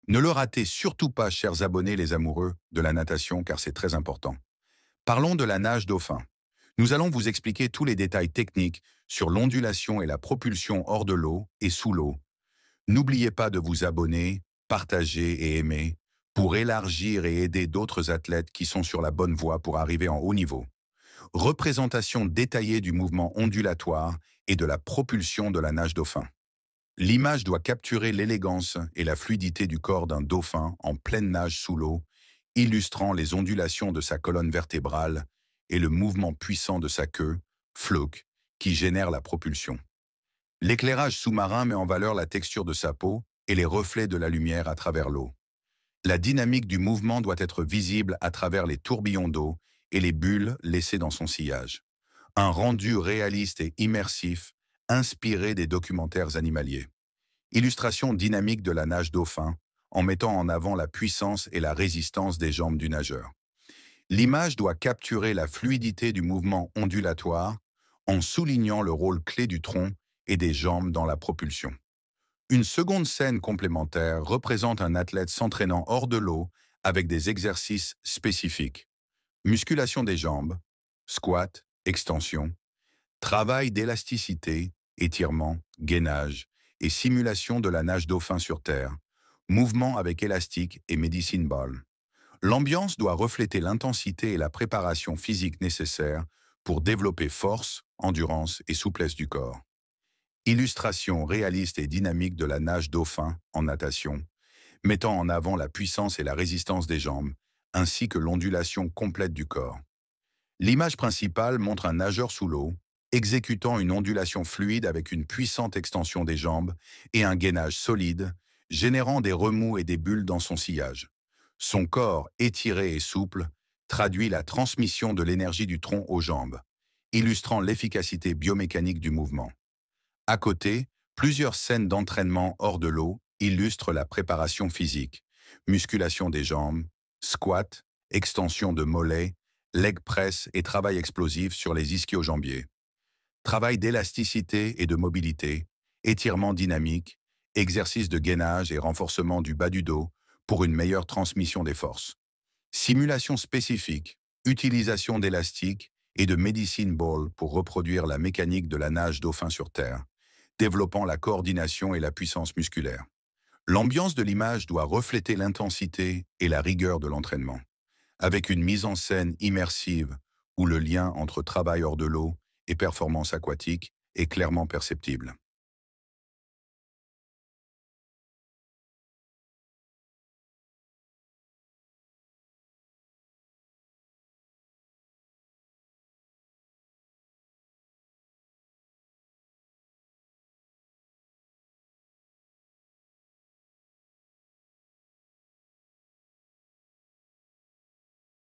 Ne le ratez surtout pas, chers abonnés les amoureux de la natation, car c'est très important. Parlons de la nage dauphin. Nous allons vous expliquer tous les détails techniques sur l'ondulation et la propulsion hors de l'eau et sous l'eau. N'oubliez pas de vous abonner, partager et aimer pour élargir et aider d'autres athlètes qui sont sur la bonne voie pour arriver en haut niveau. Représentation détaillée du mouvement ondulatoire et de la propulsion de la nage dauphin. L'image doit capturer l'élégance et la fluidité du corps d'un dauphin en pleine nage sous l'eau, illustrant les ondulations de sa colonne vertébrale et le mouvement puissant de sa queue, floque, qui génère la propulsion. L'éclairage sous-marin met en valeur la texture de sa peau et les reflets de la lumière à travers l'eau. La dynamique du mouvement doit être visible à travers les tourbillons d'eau et les bulles laissées dans son sillage. Un rendu réaliste et immersif, inspiré des documentaires animaliers. Illustration dynamique de la nage dauphin, en mettant en avant la puissance et la résistance des jambes du nageur. L'image doit capturer la fluidité du mouvement ondulatoire, en soulignant le rôle clé du tronc et des jambes dans la propulsion. Une seconde scène complémentaire représente un athlète s'entraînant hors de l'eau avec des exercices spécifiques. Musculation des jambes, squat, extension, travail d'élasticité, étirement, gainage et simulation de la nage dauphin sur terre, mouvement avec élastique et medicine ball. L'ambiance doit refléter l'intensité et la préparation physique nécessaires pour développer force, endurance et souplesse du corps. Illustration réaliste et dynamique de la nage dauphin en natation, mettant en avant la puissance et la résistance des jambes, ainsi que l'ondulation complète du corps. L'image principale montre un nageur sous l'eau, exécutant une ondulation fluide avec une puissante extension des jambes et un gainage solide, générant des remous et des bulles dans son sillage. Son corps, étiré et souple, traduit la transmission de l'énergie du tronc aux jambes, illustrant l'efficacité biomécanique du mouvement. À côté, plusieurs scènes d'entraînement hors de l'eau illustrent la préparation physique, musculation des jambes, squat, extension de mollets, leg press et travail explosif sur les ischio-jambiers. Travail d'élasticité et de mobilité, étirement dynamique, exercice de gainage et renforcement du bas du dos pour une meilleure transmission des forces. Simulation spécifique, utilisation d'élastique et de medicine ball pour reproduire la mécanique de la nage dauphin sur terre, développant la coordination et la puissance musculaire. L'ambiance de l'image doit refléter l'intensité et la rigueur de l'entraînement, avec une mise en scène immersive où le lien entre travail hors de l'eau et performance aquatique est clairement perceptible.